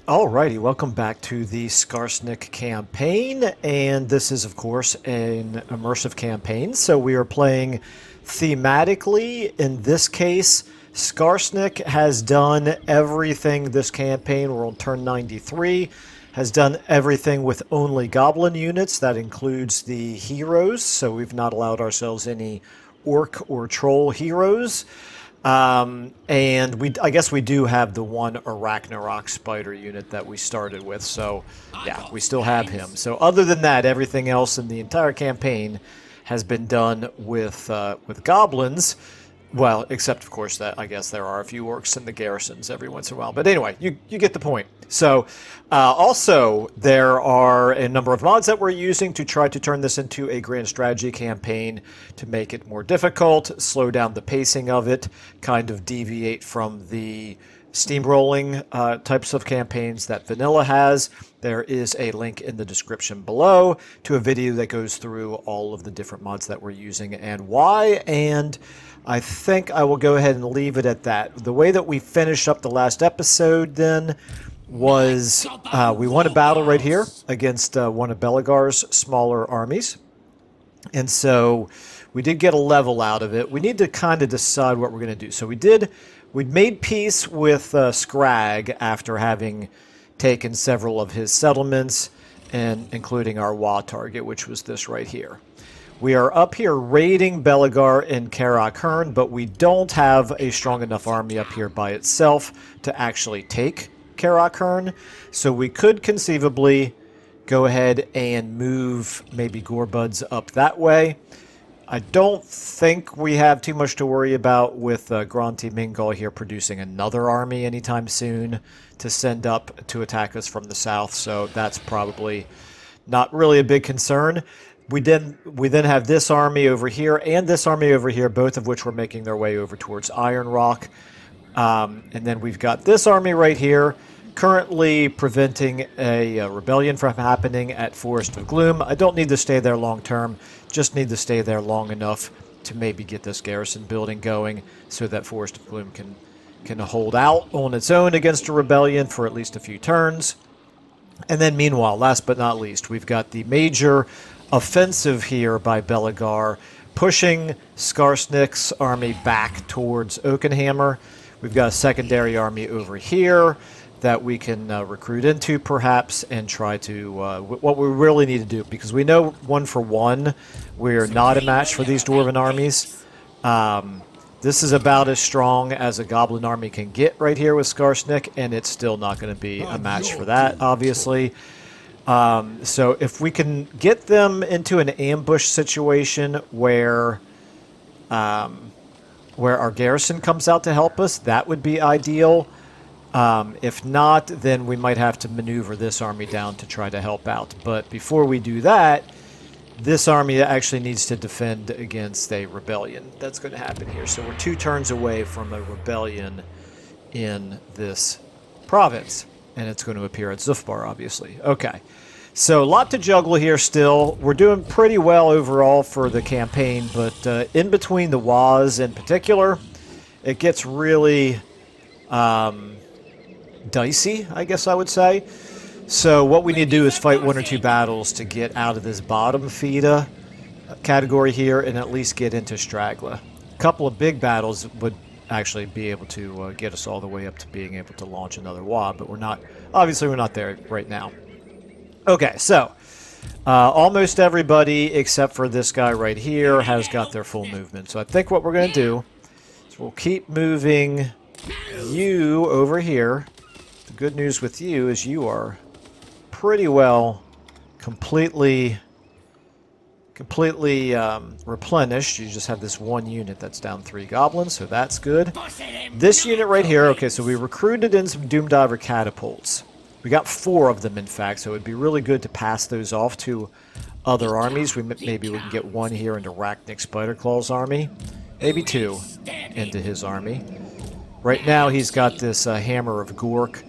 Alrighty, welcome back to the SKARSNIK campaign, and this is, of course, an immersive campaign, so we are playing thematically. In this case, SKARSNIK has done everything this campaign. We're on turn 93, has done everything with only goblin units. That includes the heroes, so we've not allowed ourselves any orc or troll heroes. And I guess we do have the one Arachnarok spider unit that we started with, so yeah, we still have him. So other than that, everything else in the entire campaign has been done with goblins. Well, except, of course, that I guess there are a few orcs in the garrisons every once in a while. But anyway, you get the point. So, also, there are a number of mods that we're using to try to turn this into a grand strategy campaign to make it more difficult, slow down the pacing of it, kind of deviate from the steamrolling types of campaigns that Vanilla has. There is a link in the description below to a video that goes through all of the different mods that we're using and why, and I think I will go ahead and leave it at that. The way that we finished up the last episode then was we won a battle right here against one of Belegar's smaller armies. And so we did get a level out of it. We need to kind of decide what we're going to do. So we'd made peace with Scrag after having taken several of his settlements, and including our Wa target, which was this right here. We are up here raiding Belegar and Karak Hearn, but we don't have a strong enough army up here by itself to actually take Karak Hearn. So we could conceivably go ahead and move maybe Gorbuds up that way. I don't think we have too much to worry about with Granti Mingal here producing another army anytime soon to send up to attack us from the south, so that's probably not really a big concern. We then have this army over here and this army over here, both of which were making their way over towards Iron Rock. And then we've got this army right here, currently preventing a rebellion from happening at Forest of Gloom. I don't need to stay there long term, just need to stay there long enough to maybe get this garrison building going so that Forest of Gloom can hold out on its own against a rebellion for at least a few turns. And then meanwhile, last but not least, we've got the major offensive here by Belegar, pushing SKARSNIK's army back towards Oakenhammer. We've got a secondary army over here that we can recruit into, perhaps, and try to... what we really need to do, because we know 1 for 1, we're not a match for these Dwarven armies. This is about as strong as a Goblin army can get right here with SKARSNIK, and it's still not going to be a match for that, obviously. So if we can get them into an ambush situation where our garrison comes out to help us, that would be ideal. If not, then we might have to maneuver this army down to try to help out. But before we do that, this army actually needs to defend against a rebellion. That's going to happen here. So we're 2 turns away from a rebellion in this province. And it's going to appear at Zufbar, obviously. Okay. So a lot to juggle here still. We're doing pretty well overall for the campaign, but in between the Waz in particular, it gets really dicey, I guess I would say. So what we need to do is fight 1 or 2 battles to get out of this bottom FIDA category here and at least get into Stragla. A couple of big battles would actually be able to get us all the way up to being able to launch another WA, but we're not there right now. Okay, so almost everybody except for this guy right here has got their full movement. So I think what we're going to do So we'll keep moving you over here. The good news with you is you are pretty well completely replenished. You just have this one unit that's down 3 goblins, so that's good. This unit right here, okay, so we recruited in some Doomdiver catapults. We got 4 of them, in fact, so it would be really good to pass those off to other armies. Maybe we can get 1 here into Arachnic Spiderclaw's army. Maybe 2 into his army. Right now he's got this Hammer of Gork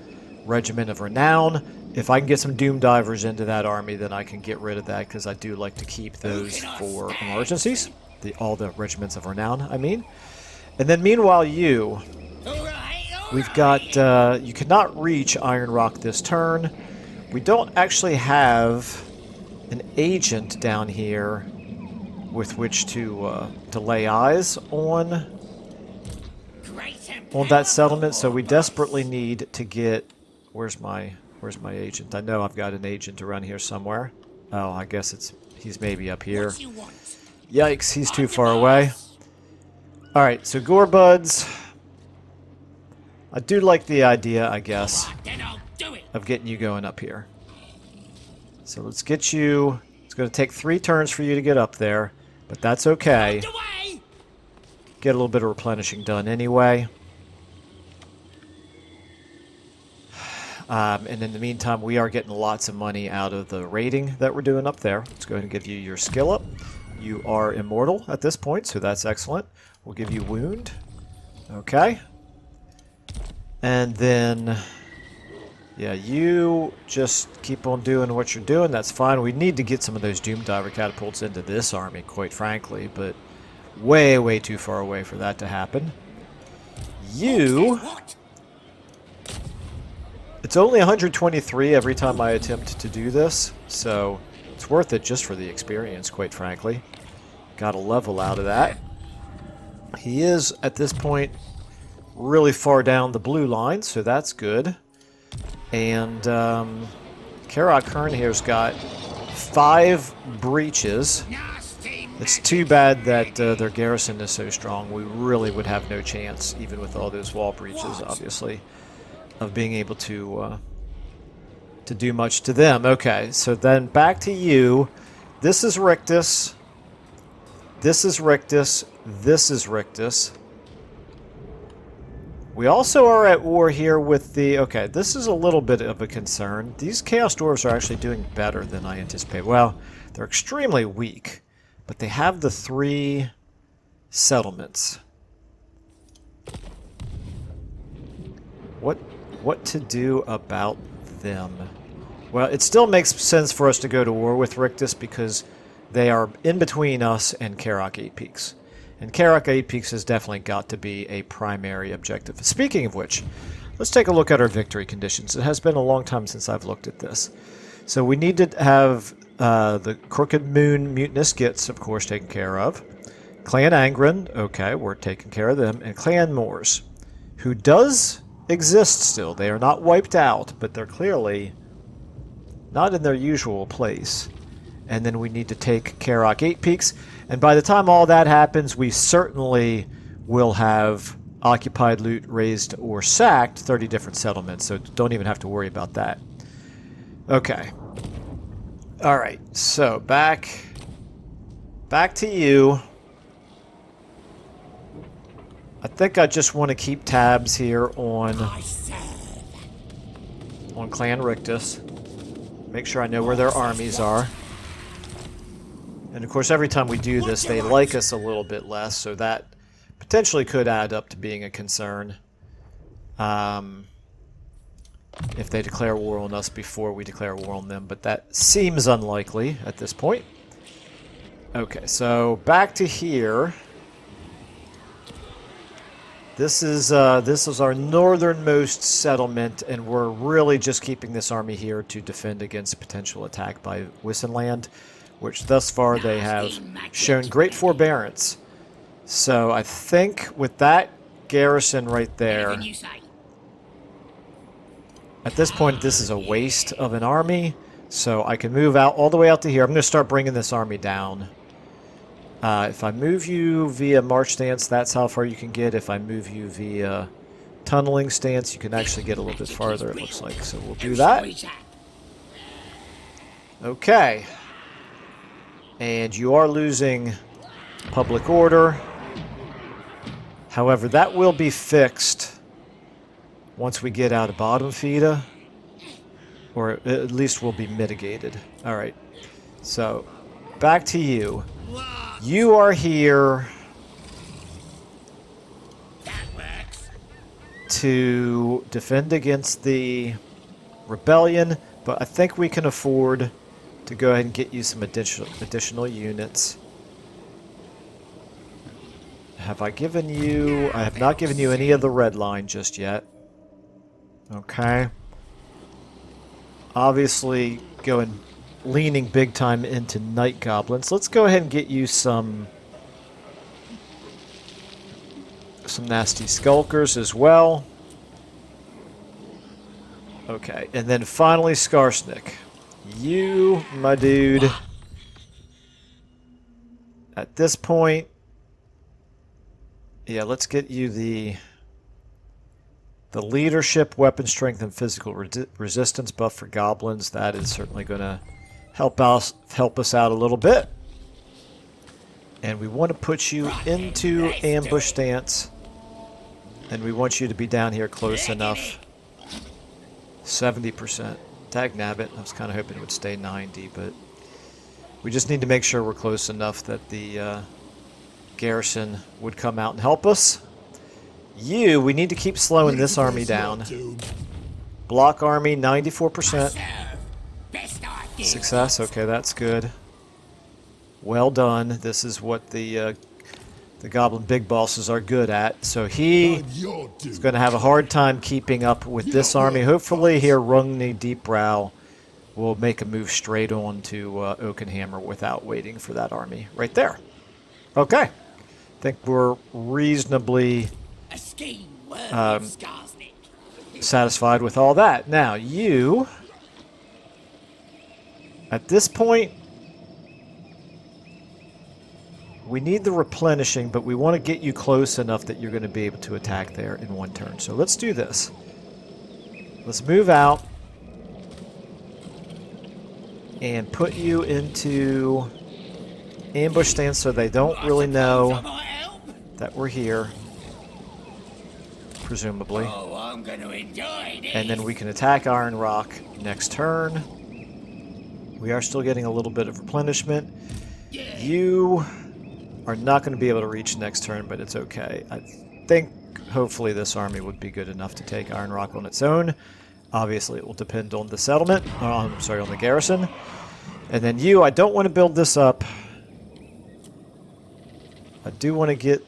Regiment of Renown. If I can get some Doom Divers into that army, then I can get rid of that, because I do like to keep those for emergencies. All the Regiments of Renown, I mean. And then meanwhile we've got, you cannot reach Iron Rock this turn. We don't actually have an agent down here with which to lay eyes on that settlement, so we desperately need to get... Where's my agent? I know I've got an agent around here somewhere. Oh, I guess he's maybe up here. Yikes, he's too far away. Alright, so Gorebuds. I do like the idea, I guess, of getting you going up here. So let's get you... It's going to take 3 turns for you to get up there, but that's okay. Get a little bit of replenishing done anyway. And in the meantime, we are getting lots of money out of the raiding that we're doing up there. Let's go ahead and give you your skill up. You are immortal at this point, so that's excellent. We'll give you wound. Okay. And then, yeah, you just keep on doing what you're doing. That's fine. We need to get some of those Doomdiver catapults into this army, quite frankly, but way, way too far away for that to happen. You... It's only 123 every time I attempt to do this, so it's worth it just for the experience, quite frankly. Got a level out of that. He is, at this point, really far down the blue line, so that's good. And Karak Kern here's got 5 breaches. It's too bad that their garrison is so strong. We really would have no chance, even with all those wall breaches, obviously, of being able to do much to them. Okay, so then back to you. This is Rictus. This is Rictus. This is Rictus. We also are at war here with the... Okay, this is a little bit of a concern. These Chaos Dwarves are actually doing better than I anticipated. Well, they're extremely weak, but they have the 3 settlements. What to do about them? Well, it still makes sense for us to go to war with Rictus because they are in between us and Karak 8 Peaks. And Karak 8 Peaks has definitely got to be a primary objective. Speaking of which, let's take a look at our victory conditions. It has been a long time since I've looked at this. So we need to have the Crooked Moon Mutinous Gits, of course, taken care of. Clan Angren, okay, we're taking care of them. And Clan Moors, who does exist still. They are not wiped out, but they're clearly not in their usual place. And then we need to take Karak 8 Peaks. And by the time all that happens, we certainly will have occupied, loot, razed, or sacked 30 different settlements. So don't even have to worry about that. Okay. Alright, so back to you. I think I just want to keep tabs here on Clan Rictus. Make sure I know where their armies are. And of course, every time we do this, they like us a little bit less, so that potentially could add up to being a concern. If they declare war on us before we declare war on them, but that seems unlikely at this point. Okay, so back to here. This is our northernmost settlement, and we're really just keeping this army here to defend against potential attack by Wissenland, which thus far they have shown great forbearance. So I think with that garrison right there, at this point this is a waste of an army, so I can move out all the way out to here. I'm going to start bringing this army down. If I move you via march stance, that's how far you can get. If I move you via tunneling stance, you can actually get a little bit farther, it looks like. So we'll do that. Okay. And you are losing public order. However, that will be fixed once we get out of bottom feeder. Or at least will be mitigated. Alright. So, back to you. You are here to defend against the rebellion, but I think we can afford to go ahead and get you some additional units. Have I given you... I have not given you any of the red line just yet. Okay. Obviously, leaning big time into night goblins. Let's go ahead and get you some nasty skulkers as well. Okay, and then finally SKARSNIK. You, my dude. At this point, yeah, let's get you the leadership, weapon strength, and physical resistance buff for goblins. That is certainly going to help us out a little bit. And we want to put you into ambush stance. And we want you to be down here close enough. 70%. Dagnabbit. I was kind of hoping it would stay 90, but we just need to make sure we're close enough that the garrison would come out and help us. We need to keep slowing this army down. Block army, 94%. Success, okay, that's good. Well done. This is what the goblin big bosses are good at. So he is going to have a hard time keeping up with this army. Hopefully here Rungni Deepbrow will make a move straight on to Oakenhammer without waiting for that army right there. Okay. I think we're reasonably satisfied with all that. Now, you, at this point, we need the replenishing, but we want to get you close enough that you're going to be able to attack there in one turn. So let's do this. Let's move out and put you into ambush stance so they don't really know that we're here. Presumably. Oh, I'm gonna enjoy this. And then we can attack Iron Rock next turn. We are still getting a little bit of replenishment. Yeah. You are not going to be able to reach next turn, but it's okay. I think hopefully this army would be good enough to take Iron Rock on its own. Obviously it will depend on the settlement. I'm sorry, on the garrison. And then I don't want to build this up. I do want to get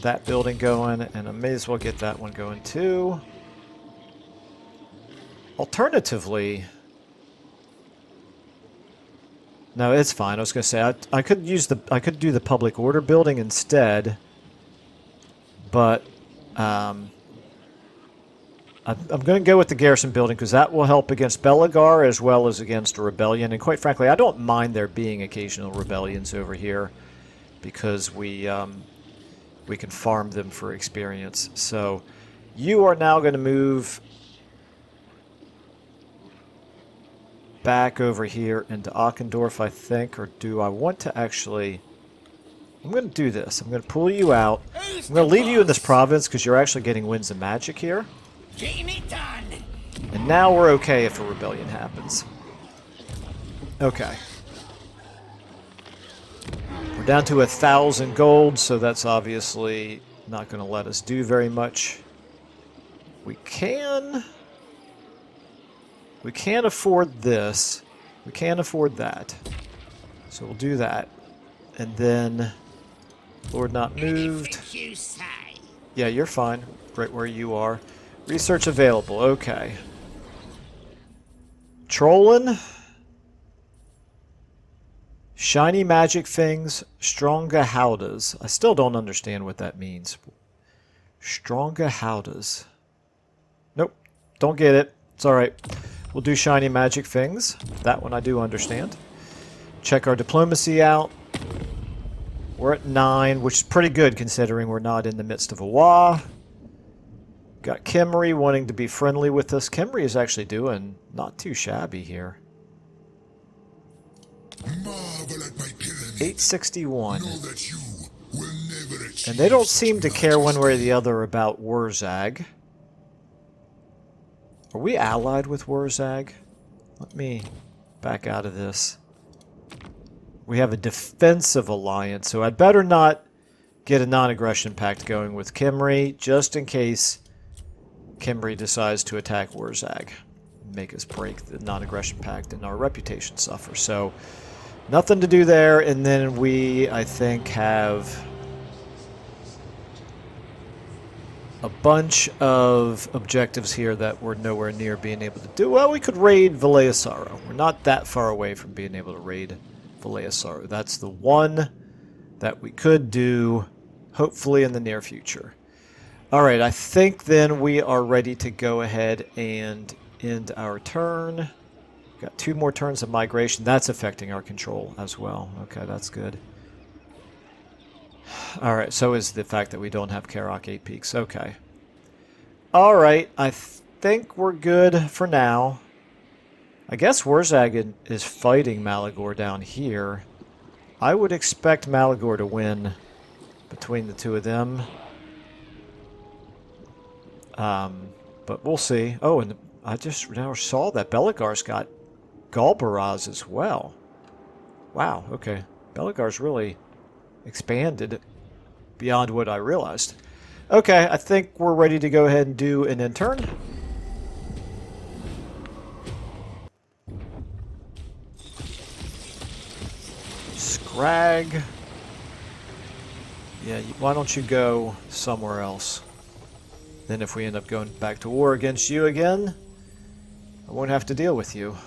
that building going, and I may as well get that one going too. Alternatively, no, it's fine. I was going to say I could do the public order building instead, but I'm going to go with the garrison building because that will help against Belagar as well as against a rebellion. And quite frankly, I don't mind there being occasional rebellions over here because we can farm them for experience. So you are now going to move back over here into Ockendorf, I think, or do I want to actually... I'm going to do this. I'm going to pull you out. I'm going to leave you in this province because you're actually getting winds of magic here. And now we're okay if a rebellion happens. Okay. We're down to 1,000 gold, so that's obviously not going to let us do very much. We can afford this. We can't afford that. So we'll do that. And then, Lord not moved. Yeah, you're fine. Right where you are. Research available. Okay. Trollin. Shiny magic things. Stronga howdas. I still don't understand what that means. Stronga howdas. Nope. Don't get it. It's alright. We'll do shiny magic things. That one I do understand. Check our diplomacy out. We're at 9, which is pretty good considering we're not in the midst of a war. Got Kimry wanting to be friendly with us. Kimry is actually doing not too shabby here. Marvel at my tyranny. 861. Know that you will never achieve. And they don't seem to care one way or the other about Wurzag. Are we allied with Wurzag? Let me back out of this. We have a defensive alliance, so I'd better not get a non-aggression pact going with Kimry, just in case Kimry decides to attack Wurzag. Make us break the non-aggression pact and our reputation suffers. So, nothing to do there, and then we, I think, have a bunch of objectives here that we're nowhere near being able to do. Well, we could raid Valeasaro. We're not that far away from being able to raid Valeasaro. That's the one that we could do, hopefully in the near future. Alright, I think then we are ready to go ahead and end our turn. Got 2 more turns of migration. That's affecting our control as well. Okay, that's good. Alright, so is the fact that we don't have Karak 8 Peaks. Okay. Alright, I think we're good for now. I guess Wurzag is fighting Malagor down here. I would expect Malagor to win between the two of them. But we'll see. Oh, and I just now saw that Belagar's got Galbaraz as well. Wow, okay. Belagar's really expanded beyond what I realized. Okay, I think we're ready to go ahead and do an intern. Scrag. Yeah, why don't you go somewhere else? Then if we end up going back to war against you again, I won't have to deal with you.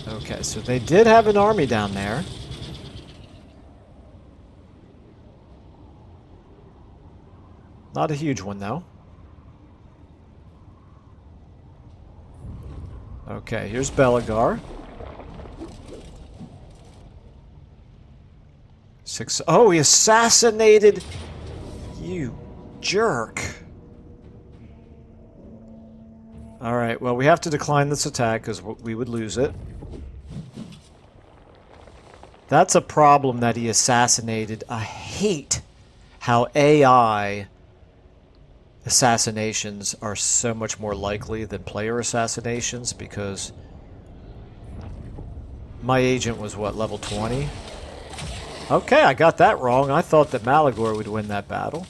Okay, so they did have an army down there. Not a huge one, though. Okay, here's Belagar. 6. Oh, he assassinated! You jerk. Alright, well, we have to decline this attack because we would lose it. That's a problem that he assassinated. I hate how AI assassinations are so much more likely than player assassinations, because my agent was, what, level 20? Okay, I got that wrong. I thought that Malagor would win that battle.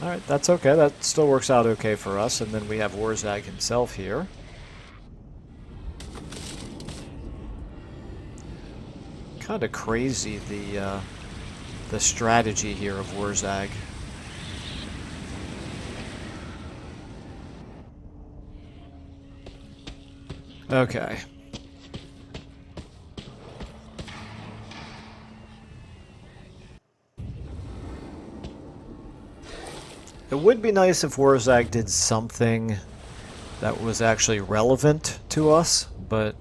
Alright, that's okay. That still works out okay for us. And then we have Wurzag himself here. Kind of crazy, the strategy here of Wurzag. Okay. It would be nice if Wurzag did something that was actually relevant to us, but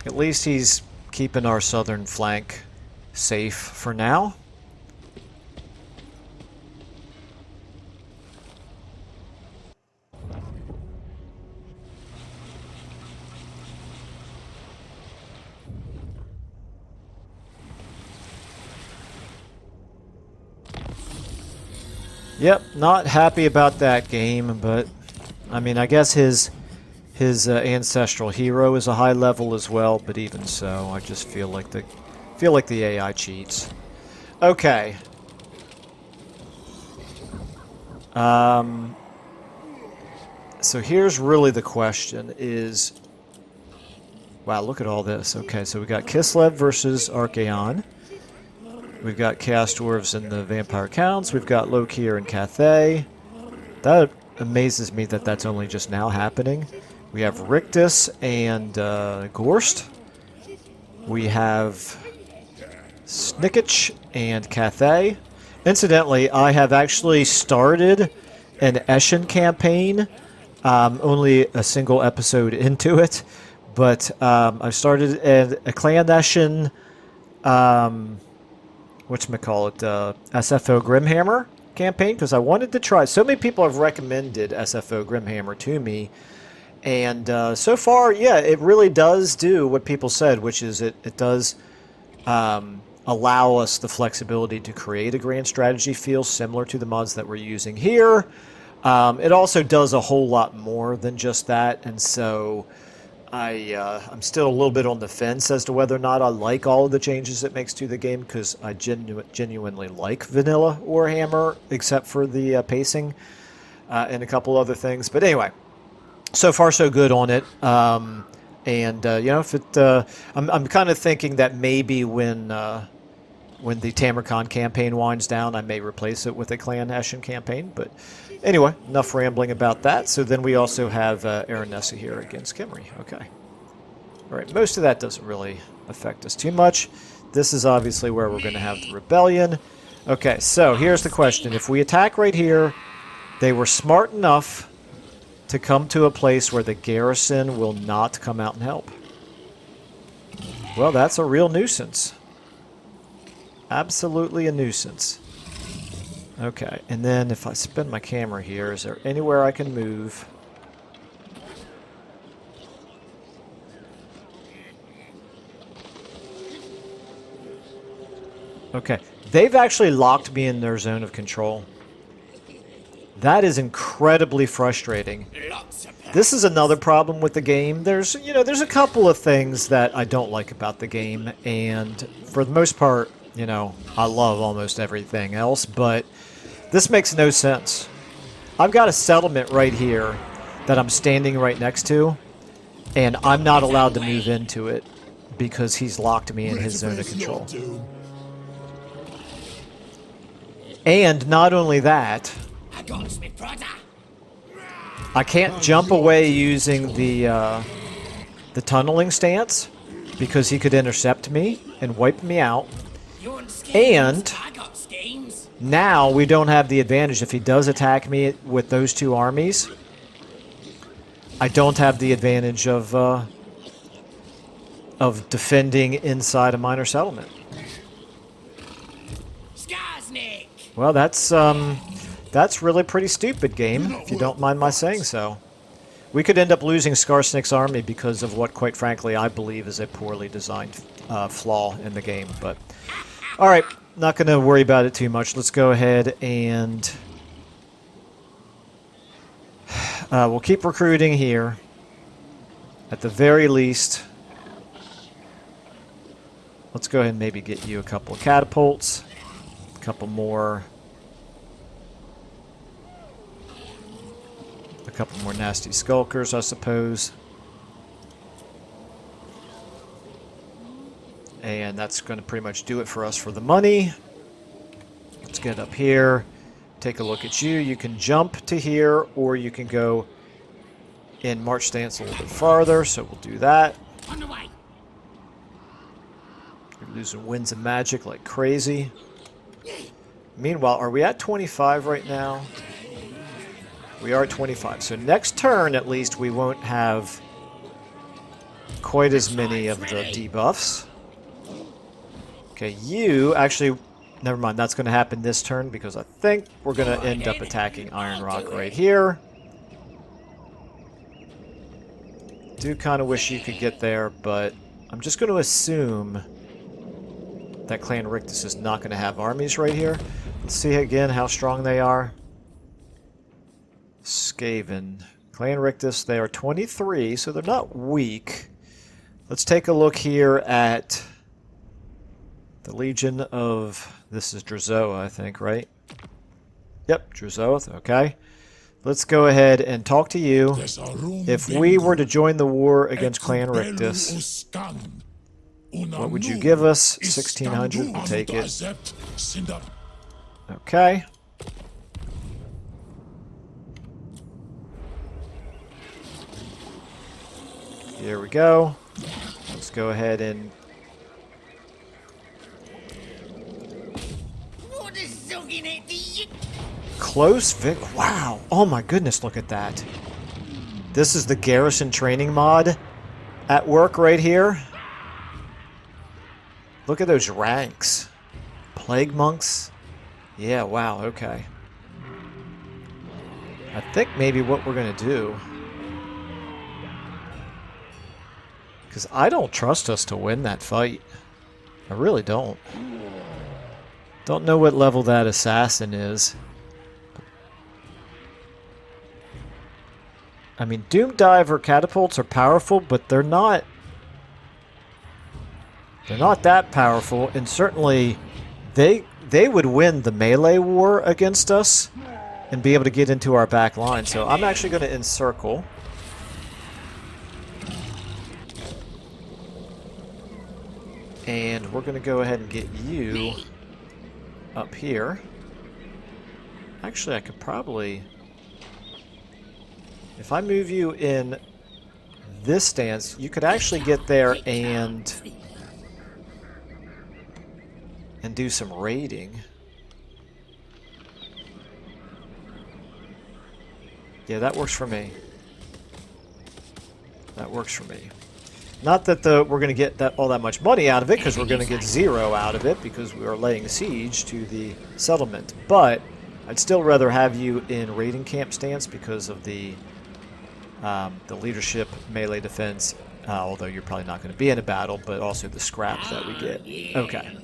at least he's keeping our southern flank safe for now. Yep, not happy about that game, but I mean, I guess his ancestral hero is a high level as well, but even so, I just feel like the AI cheats. Okay. So here's really the question is, wow, look at all this. Okay, so we got Kislev versus Archaon. We've got Chaos Dwarves and the Vampire Counts. We've got Lokir and Cathay. That amazes me that that's only just now happening. We have Rictus and Gorst. We have Snikich and Cathay. Incidentally, I have actually started an Eshin campaign Only a single episode into it, but I started a clandestine, whatchamacallit, SFO Grimhammer campaign because I wanted to try. So many people have recommended SFO Grimhammer to me, and so far, yeah, it really does do what people said, which is it does allow us the flexibility to create a grand strategy feel similar to the mods that we're using here. It also does a whole lot more than just that, and so I'm still a little bit on the fence as to whether or not I like all of the changes it makes to the game, because I genuinely like vanilla Warhammer, except for the pacing and a couple other things. But anyway, so far so good on it. And you know, if it, I'm kind of thinking that maybe when the Tamarcon campaign winds down, I may replace it with a Clan Ashen campaign. But anyway, enough rambling about that. So then we also have Aranessa here against Kimry. Okay. All right, most of that doesn't really affect us too much. This is obviously where we're going to have the rebellion. Okay, so here's the question. If we attack right here, they were smart enough to come to a place where the garrison will not come out and help. Well, that's a real nuisance. Absolutely a nuisance. Okay, and then if I spin my camera here, is there anywhere I can move? Okay, they've actually locked me in their zone of control. That is incredibly frustrating. This is another problem with the game. There's a couple of things that I don't like about the game, and for the most part, I love almost everything else, but this makes no sense. I've got a settlement right here that I'm standing right next to, and I'm not allowed to move into it because he's locked me in his zone of control. And not only that, I can't jump away using the tunneling stance because he could intercept me and wipe me out. And now we don't have the advantage. If he does attack me with those two armies, I don't have the advantage of defending inside a minor settlement. SKARSNIK! Well, that's really pretty stupid, game, if you don't mind my saying so. We could end up losing SKARSNIK's army because of what, quite frankly, I believe is a poorly designed flaw in the game. But all right, not going to worry about it too much. Let's go ahead and we'll keep recruiting here. At the very least, let's go ahead and maybe get you a couple of catapults, a couple more nasty skulkers, I suppose. And that's going to pretty much do it for us for the money. Let's get up here. Take a look at you. You can jump to here, or you can go in march stance a little bit farther, so we'll do that. On the way. You're losing winds of magic like crazy. Meanwhile, are we at 25 right now? We are at 25. So next turn, at least, we won't have quite as many of the debuffs. Okay, you actually... Never mind, that's going to happen this turn because I think we're going to end up attacking Iron Rock right here. Do kind of wish you could get there, but I'm just going to assume that Clan Rictus is not going to have armies right here. Let's see again how strong they are. Skaven. Clan Rictus, they are 23, so they're not weak. Let's take a look here at the Legion of... This is Drazoa, I think, right? Yep, Drazoa, okay. Let's go ahead and talk to you. If we were to join the war against Clan Rictus, what would you give us? 1,600, we'll take it. Okay. Here we go. Let's go ahead and... Close Vic. Wow. Oh my goodness, look at that. This is the garrison training mod at work right here. Look at those ranks. Plague monks. Yeah, wow, okay. I think maybe what we're going to do... Because I don't trust us to win that fight. I really don't. Don't know what level that assassin is. I mean, Doom Diver catapults are powerful, but they're not... They're not that powerful, and certainly they would win the melee war against us and be able to get into our back line. So I'm actually going to encircle. And we're going to go ahead and get you up here. Actually, I could probably... If I move you in this stance, you could actually get there and do some raiding. Yeah, that works for me. That works for me. Not that we're going to get all that much money out of it, because we're going to get 0 out of it because we are laying siege to the settlement. But I'd still rather have you in raiding camp stance because of the leadership melee defense, although you're probably not going to be in a battle, but also the scrap that we get. Okay.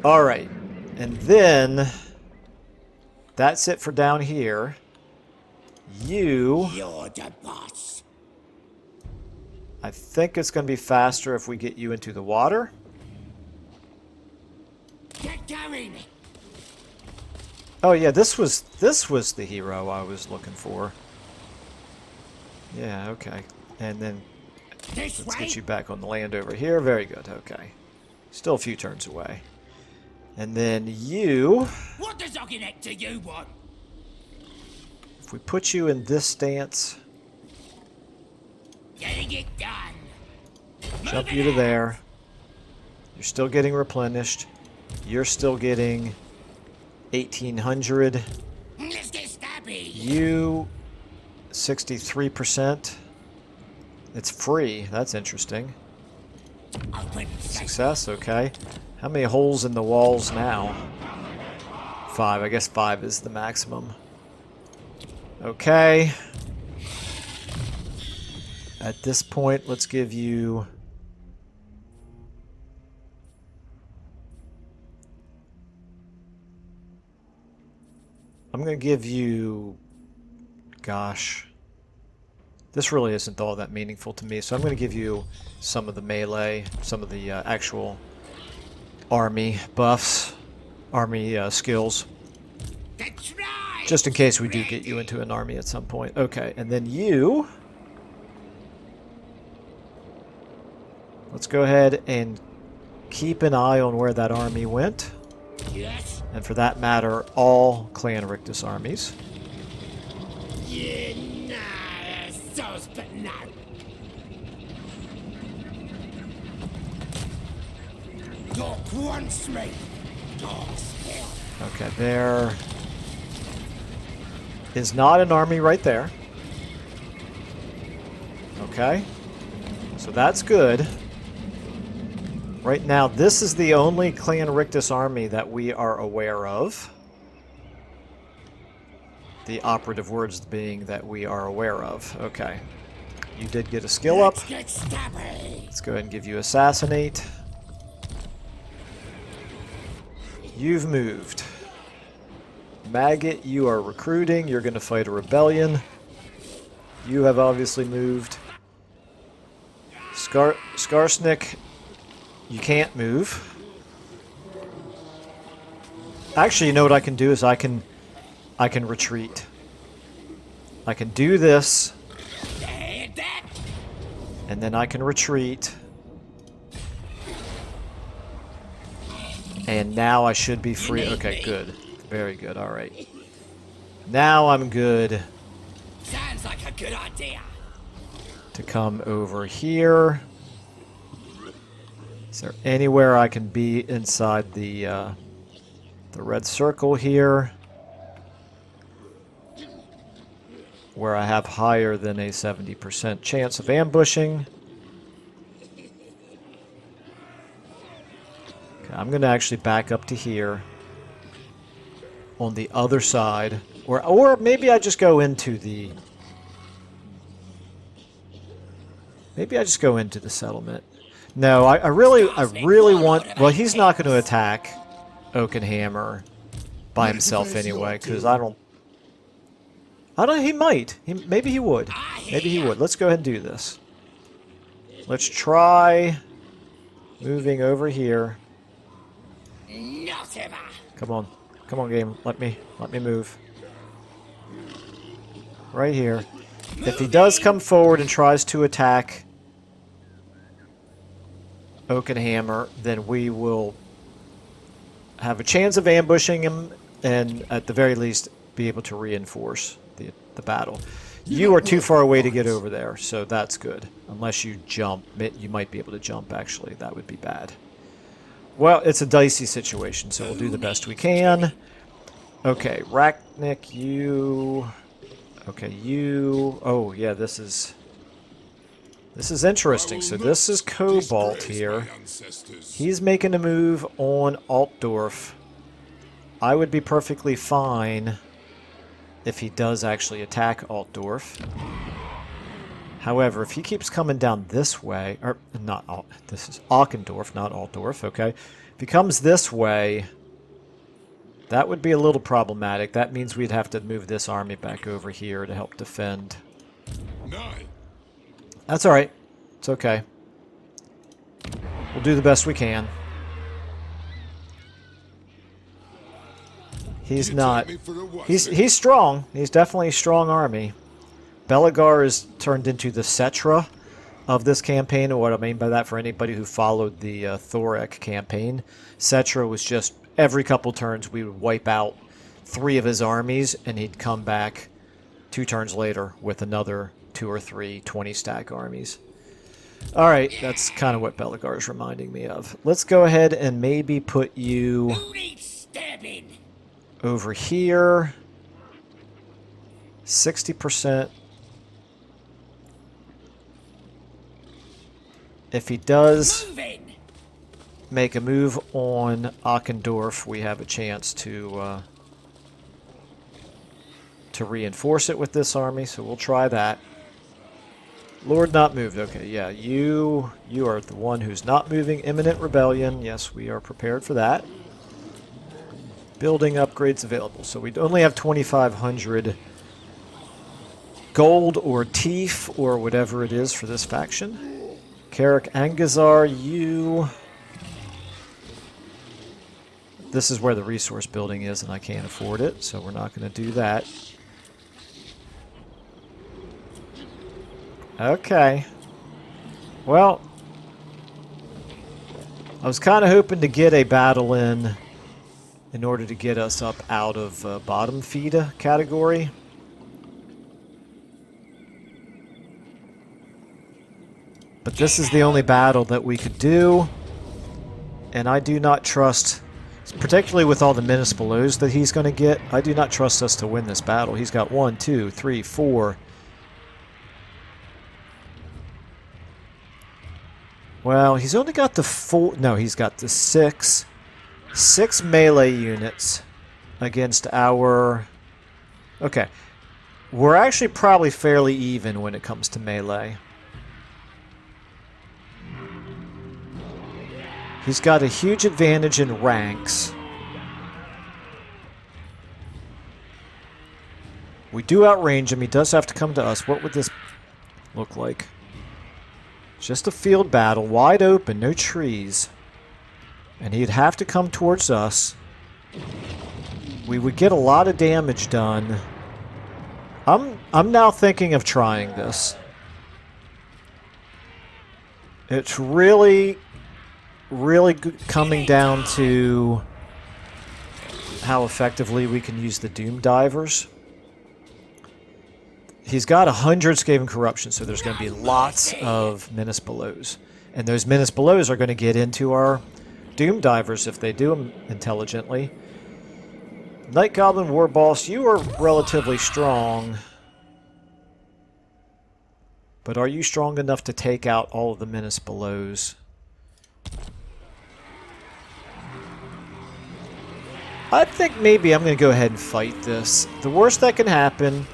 All right. And then that's it for down here. You're the boss. I think it's going to be faster if we get you into the water. Get going. Oh yeah, this was the hero I was looking for. Yeah, okay. And then let's get you back on the land over here. Very good. Okay. Still a few turns away. And then you... What does Ogginek to you want? If we put you in this stance... Getting it done. Jump you to there. You're still getting replenished. You're still getting 1,800. Let's get stabby. You... 63%. It's free. That's interesting. Success, okay. How many holes in the walls now? 5. I guess 5 is the maximum. Okay. At this point, let's give you... I'm going to give you... Gosh. This really isn't all that meaningful to me, so I'm going to give you some of the melee, some of the actual army buffs, army skills. That's right. Just in case we do get you into an army at some point. Okay, and then you... Let's go ahead and keep an eye on where that army went. Yes. And for that matter, all Clan Rictus armies. Yeah, nah, sauce, but no. Dog wants me. Dog's hell. Okay, there is not an army right there. Okay, so that's good. Right now, this is the only Clan Rictus army that we are aware of. The operative words being that we are aware of. Okay. You did get a skill up. Let's go ahead and give you Assassinate. You've moved. Maggot, you are recruiting. You're going to fight a rebellion. You have obviously moved. SKARSNIK, you can't move. Actually, you know what I can do is I can retreat. I can do this. And then I can retreat. And now I should be free. Okay, good. Very good. All right. Now I'm good. Sounds like a good idea. To come over here. Is there anywhere I can be inside the red circle here? where I have higher than a 70% chance of ambushing. Okay, I'm going to actually back up to here on the other side. Or maybe I just go into the... Maybe I just go into the settlement. No, I really want... Well, he's not going to attack Oakenhammer by himself anyway, because I don't... He might. Maybe he would. Maybe he would. Let's go ahead and do this. Let's try moving over here. Come on. Come on, game. Let me move. Right here. If he does come forward and tries to attack Oakenhammer, then we will have a chance of ambushing him and at the very least be able to reinforce the battle. You are too far away to get over there, so that's good. Unless you jump. You might be able to jump, actually. That would be bad. Well, it's a dicey situation, so we'll do the best we can. Okay, Rachnik, you... Okay, you... Oh, yeah, this is interesting. So this is Cobalt here. He's making a move on Altdorf. I would be perfectly fine if he does actually attack Altdorf. However, if he keeps coming down this way, or not, this is Auchendorf, not Altdorf, okay? If he comes this way, that would be a little problematic. That means we'd have to move this army back over here to help defend. That's alright. It's okay. We'll do the best we can. He's not... He's strong. He's definitely a strong army. Belagar is turned into the Cetra of this campaign, and what I mean by that for anybody who followed the Thorek campaign. Cetra was just, every couple turns we would wipe out 3 of his armies, and he'd come back 2 turns later with another 2 or 3 20-stack armies. Alright, that's kind of what Belagar is reminding me of. Let's go ahead and maybe put you over here. 60%. If he does make a move on Auchendorf, we have a chance to reinforce it with this army, so we'll try that. Lord not moved. Okay, yeah, you are the one who's not moving. Imminent rebellion. Yes, we are prepared for that. Building upgrades available. So we only have 2,500 gold or teeth or whatever it is for this faction. Carrick Angazar, you... This is where the resource building is, and I can't afford it, so we're not going to do that. Okay. Well, I was kind of hoping to get a battle in order to get us up out of bottom feed category. But this is the only battle that we could do, and I do not trust, particularly with all the municipal O's that he's going to get, I do not trust us to win this battle. He's got 1, 2, 3, 4... Well, he's only got the 4... No, he's got the 6 melee units against our... Okay. We're actually probably fairly even when it comes to melee. He's got a huge advantage in ranks. We do outrange him. He does have to come to us. What would this look like? Just a field battle, wide open, no trees. And he'd have to come towards us. We would get a lot of damage done. I'm now thinking of trying this. It's really coming down to how effectively we can use the Doom Divers. He's got 100 Skaven Corruption, so there's going to be lots of Municipal O's. And those Municipal O's are going to get into our Doom Divers if they do them intelligently. Night Goblin War Boss, you are relatively strong. But are you strong enough to take out all of the menace belows? I think maybe I'm going to go ahead and fight this. The worst that can happen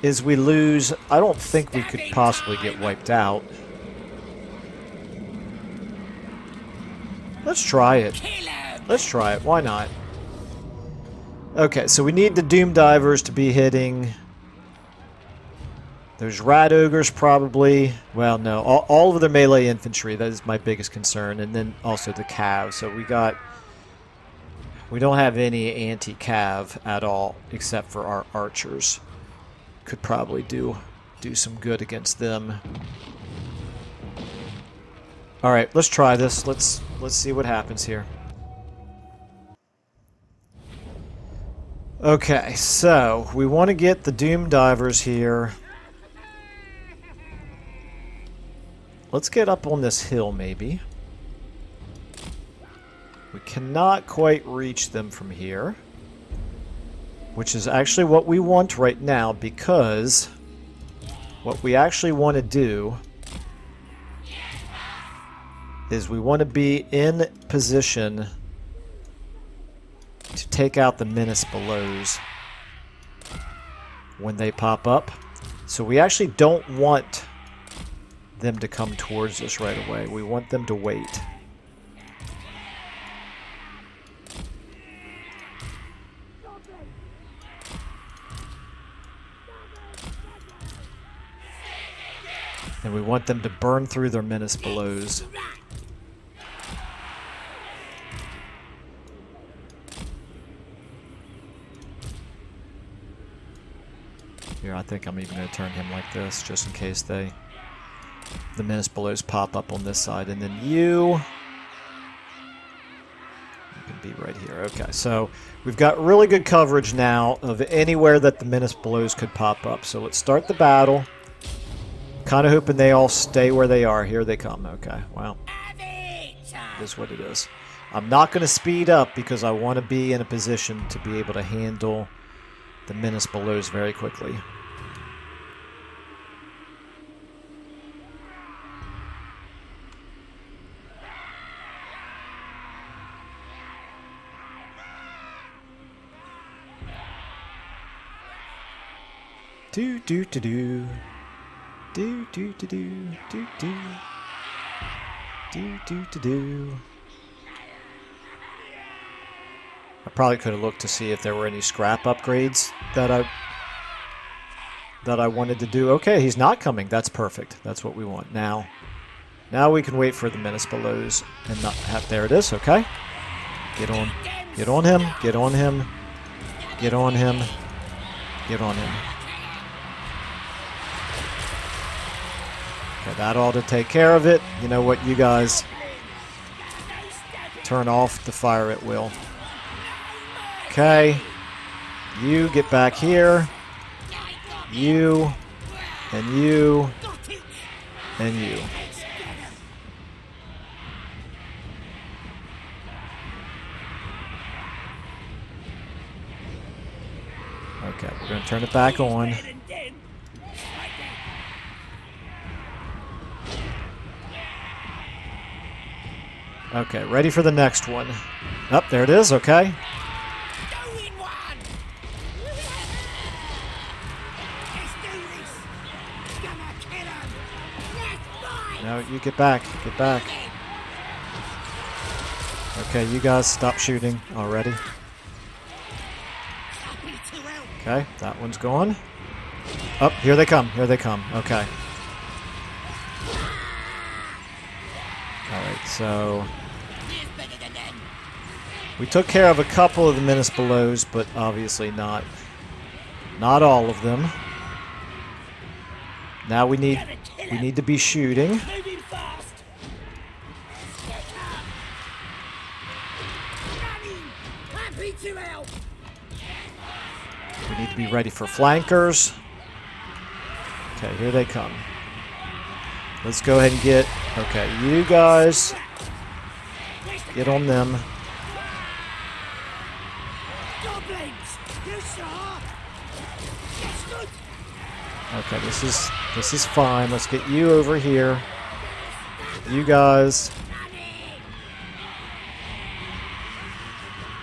is we lose. I don't think we could possibly get wiped out. Let's try it. Let's try it. Why not? Okay, so we need the Doom Divers to be hitting. There's Rat Ogres probably. Well, no. All of their melee infantry. That is my biggest concern. And then also the Cav. So we don't have any anti-Cav at all except for our archers. Could probably do some good against them. All right, let's try this. Let's see what happens here. Okay, so we want to get the Doom Divers here. Let's get up on this hill, maybe. We cannot quite reach them from here, which is actually what we want right now, because what we actually want to do is we want to be in position to take out the menace belows when they pop up. So we actually don't want them to come towards us right away. We want them to wait. And we want them to burn through their menace belows. Here, I think I'm even going to turn him like this, just in case the menace belows pop up on this side. And then you can be right here. Okay, so we've got really good coverage now of anywhere that the menace belows could pop up. So let's start the battle. Kind of hoping they all stay where they are. Here they come. Okay, well, it is what it is. I'm not going to speed up because I want to be in a position to be able to handle the menace belows very quickly. Do do do do. Do do do do do do do do do do. I probably could have looked to see if there were any scrap upgrades that I wanted to do. Okay, he's not coming. That's perfect. That's what we want. Now we can wait for the menace belows and not have. There it is. Okay, get on him. Get on him. Get on him. Get on him. Okay, that ought to take care of it. You know what, you guys? Turn off the fire at will. Okay. You get back here. You. And you. And you. Okay, we're going to turn it back on. Okay, ready for the next one. Oh, there it is, okay. No, you get back. Get back. Okay, you guys stop shooting already. Okay, that one's gone. Oh, here they come. Here they come. Okay. Alright, so we took care of a couple of the menace belows, but obviously not all of them. Now we need to be shooting. We need to be ready for flankers. Okay, here they come. Let's go ahead and get... Okay, you guys get on them. Okay, this is This is fine. Let's get you over here. You guys.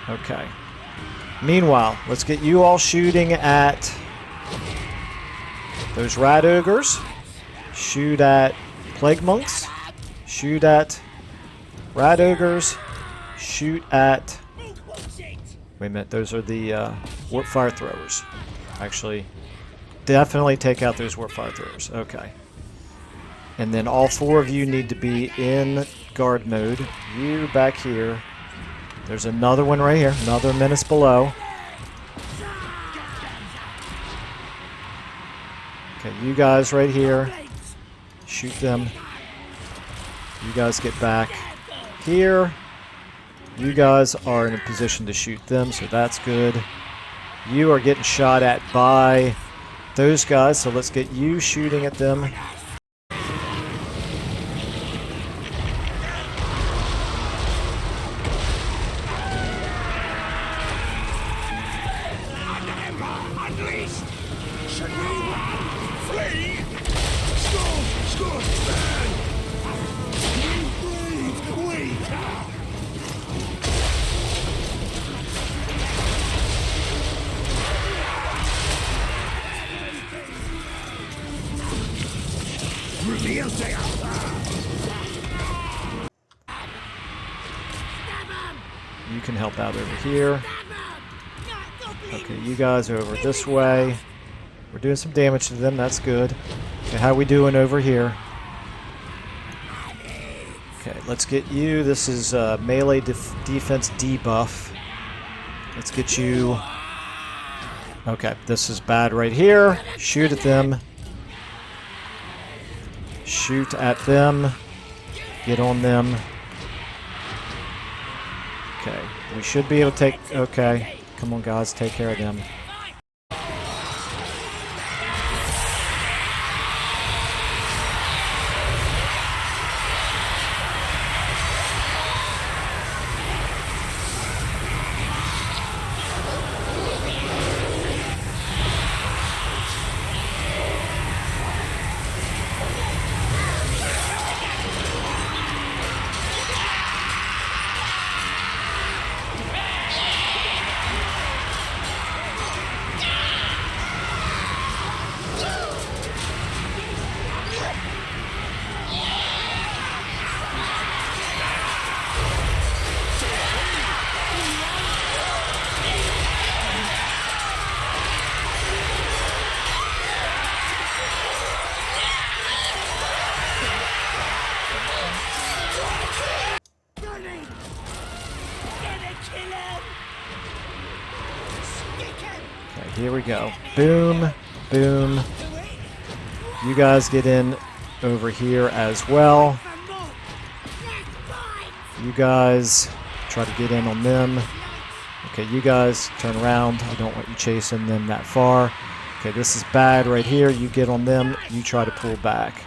Okay. Meanwhile, let's get you all shooting at those rat ogres. Shoot at plague monks. Shoot at rat ogres. Shoot at... Wait a minute. Those are the warp fire throwers. Actually, definitely take out those warp fire throwers. Okay. And then all 4 of you need to be in guard mode. You back here. There's another one right here. Another menace below. Okay, you guys right here. Shoot them. You guys get back here. You guys are in a position to shoot them, so that's good. You are getting shot at by those guys, so let's get you shooting at them. You can help out over here. Okay, you guys are over this way. We're doing some damage to them, that's good. Okay, how we doing over here? Okay, let's get you. This is melee defense debuff. Let's get you. Okay, this is bad right here. Shoot at them. Shoot at them. Get on them. Okay, we should be able to take... Okay, come on guys, take care of them. Here we go. Boom, boom. You guys get in over here as well. You guys try to get in on them. Okay, you guys turn around. I don't want you chasing them that far. Okay, this is bad right here. You get on them. You try to pull back.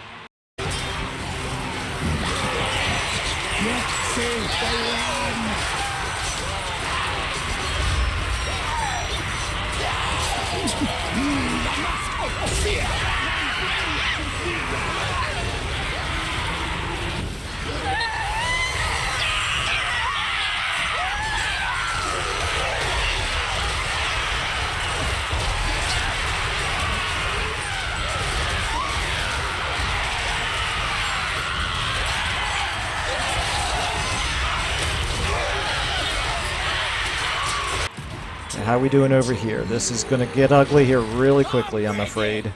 How are we doing over here? This is going to get ugly here really quickly, I'm afraid.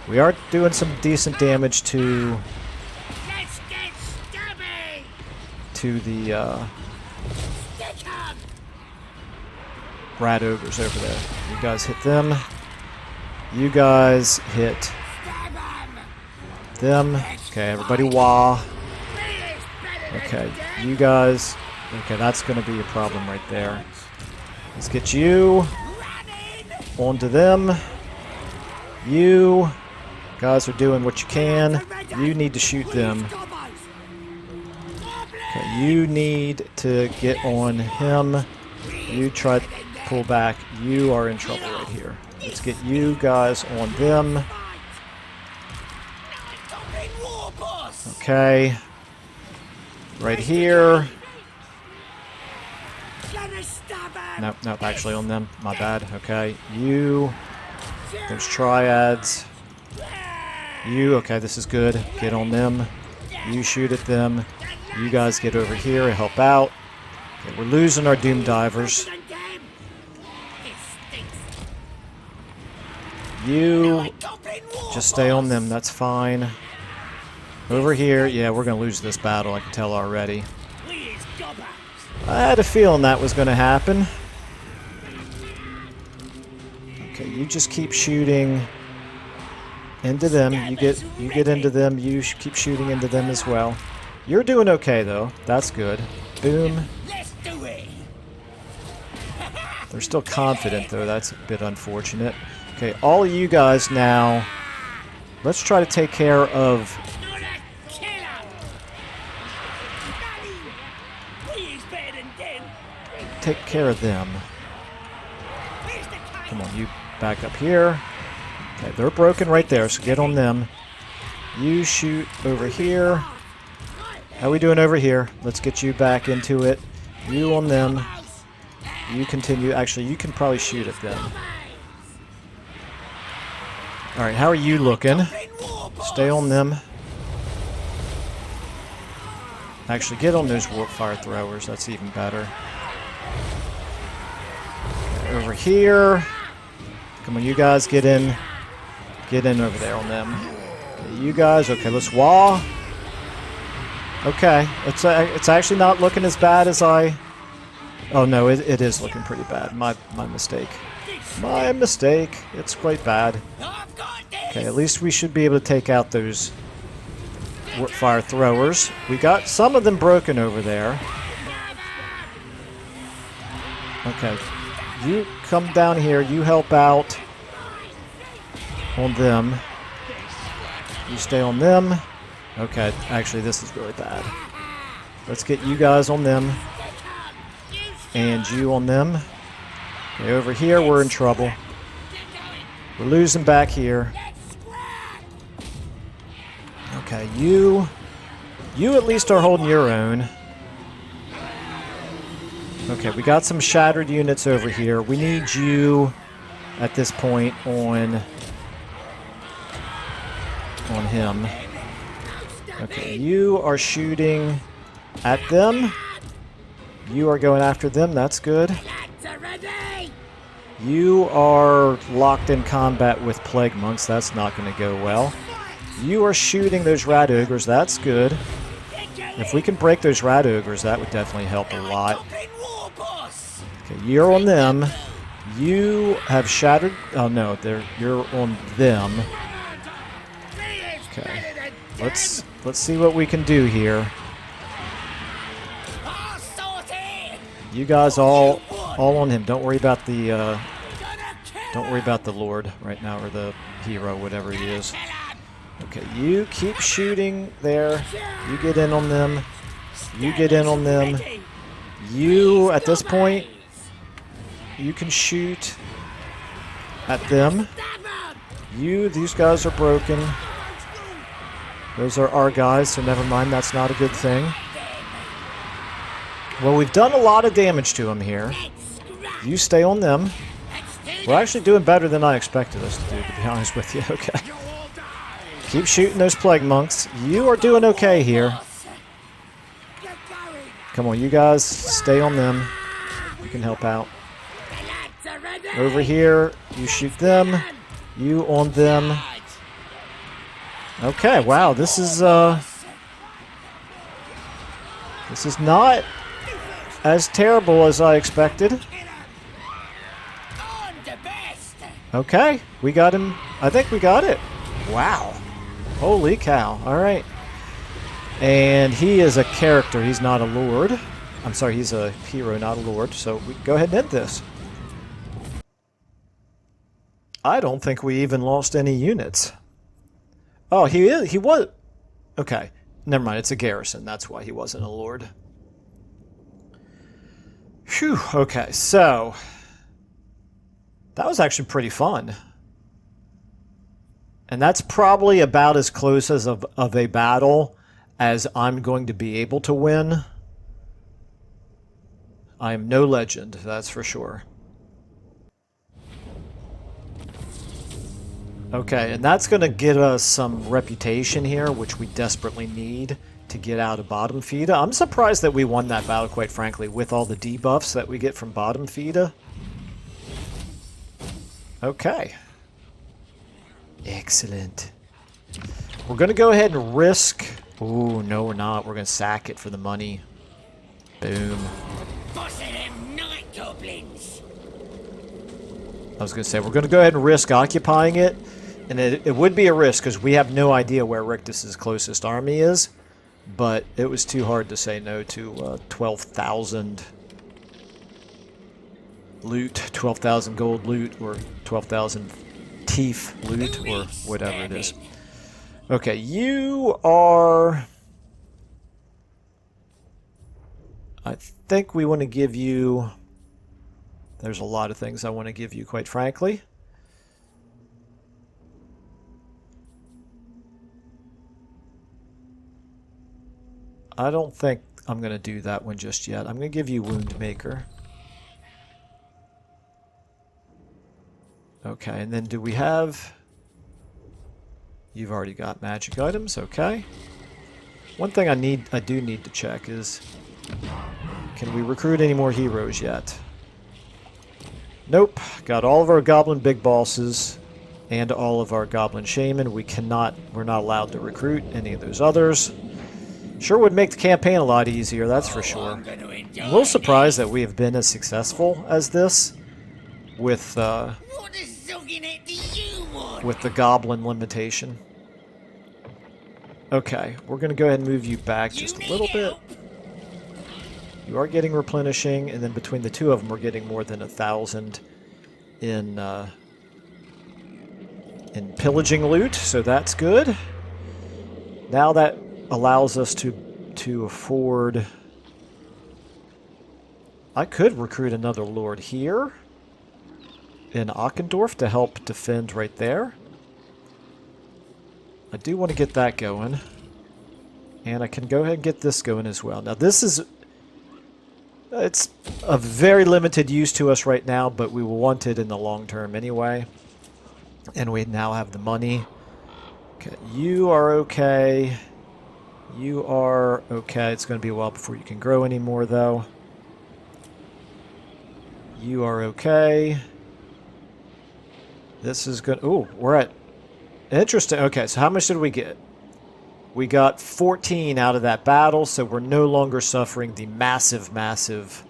We are doing some decent damage to the rat ogres over there. You guys hit them. You guys hit them. Okay, everybody wah. Okay, you guys... Okay, that's going to be a problem right there. Let's get you onto them. You guys are doing what you can. You need to shoot them. Okay, you need to get on him. You try to pull back. You are in trouble right here. Let's get you guys on them. Okay. Right here. Gonna stab him. Nope, nope, actually on them. My bad. Okay. You. There's triads. You. Okay, this is good. Get on them. You shoot at them. You guys get over here and help out. Okay, we're losing our Doom Divers. You. Just stay on them. That's fine. Over here. Yeah, we're going to lose this battle. I can tell already. I had a feeling that was going to happen. Okay, you just keep shooting into them. You get into them. You keep shooting into them as well. You're doing okay though. That's good. Boom. They're still confident though. That's a bit unfortunate. Okay, all of you guys now. Let's try to take care of. Take care of them. Come on, you back up here. Okay, they're broken right there, so get on them. You shoot over here. How we doing over here? Let's get you back into it. You on them. You continue. Actually, you can probably shoot at them. Alright, how are you looking? Stay on them. Actually, get on those warp fire throwers. That's even better. Over here. Come on, you guys get in. Get in over there on them. Okay, you guys, okay, let's wall. Okay, it's actually not looking as bad as I... Oh no, it is looking pretty bad. My mistake. My mistake. It's quite bad. Okay, at least we should be able to take out those warp fire throwers. We got some of them broken over there. Okay. You come down here, you help out on them. You stay on them. Okay, actually this is really bad. Let's get you guys on them. And you on them. Okay, over here we're in trouble. We're losing back here. Okay, you at least are holding your own. Okay, we got some shattered units over here. We need you at this point on him. Okay, you are shooting at them. You are going after them. That's good. You are locked in combat with plague monks. That's not going to go well. You are shooting those rat ogres. That's good. If we can break those rat ogres, that would definitely help a lot. Okay, you're on them. You have shattered... Oh, no, you're on them. Okay. Let's see what we can do here. You guys all on him. Don't worry about the Lord right now, or the hero, whatever he is. Okay, you keep shooting there. You get in on them. You get in on them. You, at this point, you can shoot at them. These guys are broken. Those are our guys, so never mind, that's not a good thing. Well, we've done a lot of damage to them here. You stay on them. We're actually doing better than I expected us to do, to be honest with you. Okay. Keep shooting those plague monks. You are doing okay here. Come on, you guys, stay on them. You can help out. Over here, you shoot them. You on them. Okay, wow, this is not as terrible as I expected. Okay, we got him. I think we got it. Wow. Holy cow. All right. And he is a character. He's not a lord. I'm sorry, he's a hero, not a lord. So we go ahead and end this. I don't think we even lost any units. Oh, he was... Okay, never mind. It's a garrison. That's why he wasn't a lord. Phew, okay, so... That was actually pretty fun. And that's probably about as close as of a battle as I'm going to be able to win. I am no legend, that's for sure. Okay, and that's going to get us some reputation here, which we desperately need to get out of bottom feeder. I'm surprised that we won that battle, quite frankly, with all the debuffs that we get from bottom feeder. Okay. Excellent. We're going to go ahead and risk... Ooh, no we're not. We're going to sack it for the money. Boom. Boss of them night goblins. I was going to say, we're going to go ahead and risk occupying it. And it would be a risk, because we have no idea where Rictus's closest army is. But it was too hard to say no to 12,000 loot, 12,000 gold loot, or 12,000 teeth loot, or whatever it is. Okay, you are... I think we want to give you... There's a lot of things I want to give you, quite frankly. I don't think I'm going to do that one just yet. I'm going to give you Wound Maker. Okay, and then do we have... You've already got magic items, okay. One thing I do need to check is... Can we recruit any more heroes yet? Nope. Got all of our goblin big bosses and all of our goblin shaman. We're not allowed to recruit any of those others. Sure would make the campaign a lot easier, that's for sure. I'm a little surprised that we have been as successful as this with the goblin limitation. Okay, we're going to go ahead and move you back just a little bit. You are getting replenishing, and then between the two of them, we're getting more than 1,000 in pillaging loot, so that's good. Now that allows us to afford... I could recruit another lord here in Ockendorf to help defend right there. I do want to get that going. And I can go ahead and get this going as well. Now this is... It's of very limited use to us right now, but we will want it in the long term anyway. And we now have the money. Okay, you are okay. You are okay. It's going to be a while before you can grow anymore, though. You are okay. This is good. Ooh, we're at... Interesting. Okay, so how much did we get? We got 14 out of that battle, so we're no longer suffering the massive, massive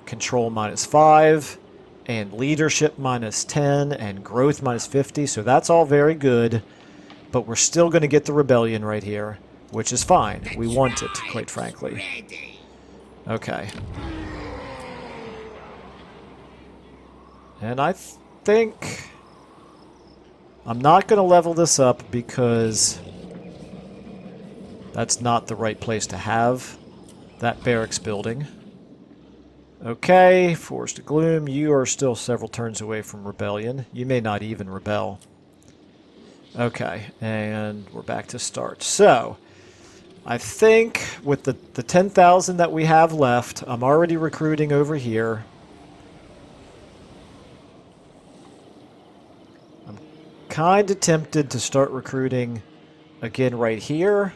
control -5, and leadership -10, and growth -50, so that's all very good. But we're still going to get the rebellion right here, which is fine. We want it, quite frankly. Okay. And I think... I'm not going to level this up because that's not the right place to have that barracks building. Okay, Forest of Gloom, you are still several turns away from rebellion. You may not even rebel. Okay, and we're back to start. So, I think with the 10,000 that we have left, I'm already recruiting over here. I'm kind of tempted to start recruiting again right here.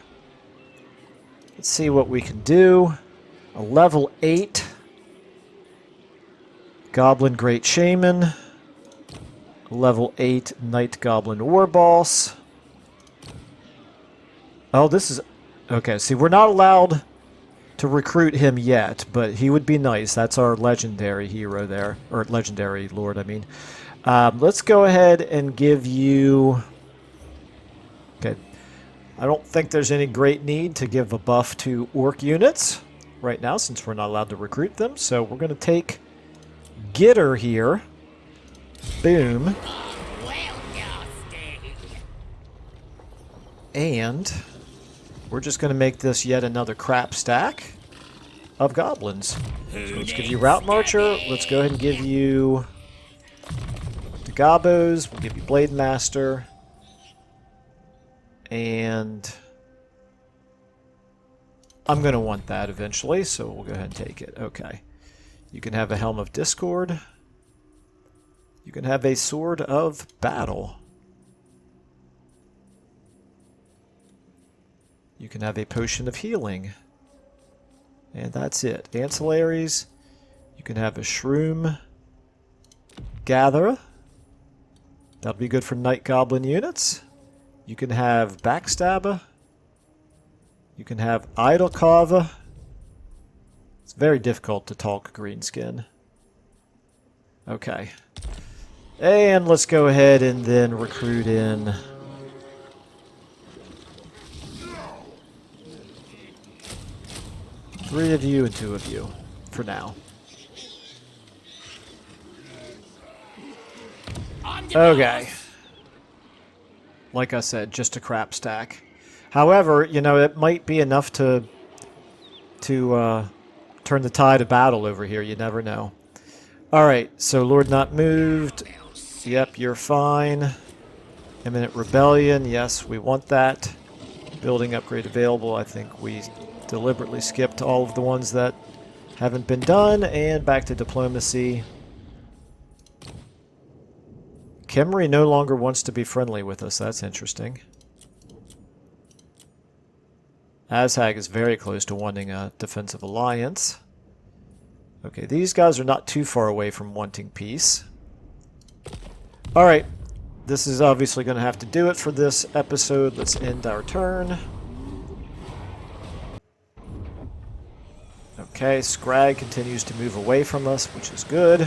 Let's see what we can do. A level 8 Goblin Great Shaman. A level 8 Night Goblin War Boss. Oh, this is... Okay, see, we're not allowed to recruit him yet, but he would be nice. That's our legendary hero there. Or legendary lord, I mean. Let's go ahead and give you... Okay. I don't think there's any great need to give a buff to orc units right now, since we're not allowed to recruit them. So we're going to take Gitter here. Boom. And we're just going to make this yet another crap stack of goblins. So let's give you Route Marcher. Let's go ahead and give you the Gobos. We'll give you Blade Master. And I'm going to want that eventually, so we'll go ahead and take it. Okay. You can have a Helm of Discord. You can have a Sword of Battle. You can have a Potion of Healing. And that's it. Ancillaries. You can have a Shroom Gatherer. That'll be good for Night Goblin units. You can have Backstabber. You can have Idle Carver. It's very difficult to talk Greenskin. Okay. And let's go ahead and then recruit in... three of you and two of you, for now. Okay. Like I said, just a crap stack. However, you know, it might be enough to turn the tide of battle over here. You never know. Alright, so Lord Not Moved. Yep, you're fine. Imminent Rebellion. Yes, we want that. Building upgrade available. I think we deliberately skipped all of the ones that haven't been done. And back to diplomacy. Khemri no longer wants to be friendly with us. That's interesting. Azhag is very close to wanting a defensive alliance. Okay, these guys are not too far away from wanting peace. Alright, this is obviously going to have to do it for this episode. Let's end our turn. Okay, Scrag continues to move away from us, which is good.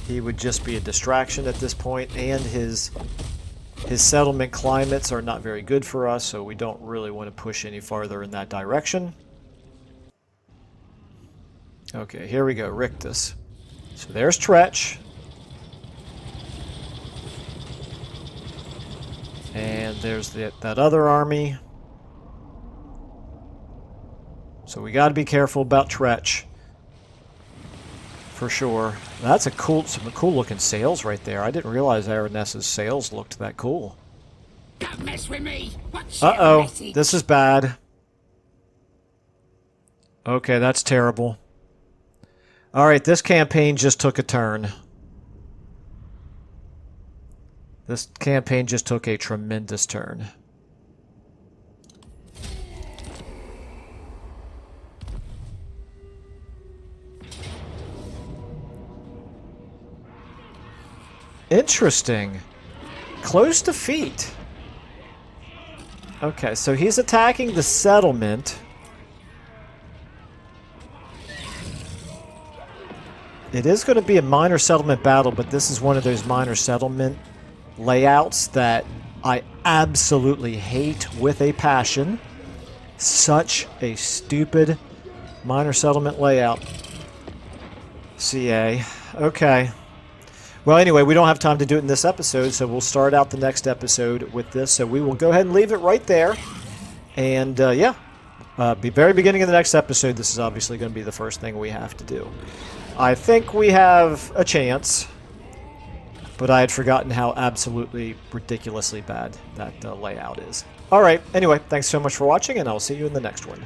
He would just be a distraction at this point, and his settlement climates are not very good for us, so we don't really want to push any farther in that direction. Okay, here we go, Rictus. So there's Tretch. And there's that other army. So we got to be careful about Tretch. For sure. That's some cool looking sails right there. I didn't realize Aranessa's sails looked that cool. Don't mess with me. What's your Uh-oh, message? this is bad. Okay, that's terrible. Alright, this campaign just took a turn. This campaign just took a tremendous turn. Interesting. Close defeat. Okay, so he's attacking the settlement. It is going to be a minor settlement battle, but this is one of those minor settlement layouts that I absolutely hate with a passion. Such a stupid minor settlement layout. CA. Okay. Well, anyway, we don't have time to do it in this episode, so we'll start out the next episode with this. So we will go ahead and leave it right there. And, yeah, the very beginning of the next episode, this is obviously going to be the first thing we have to do. I think we have a chance, but I had forgotten how absolutely ridiculously bad that layout is. All right, anyway, thanks so much for watching, and I'll see you in the next one.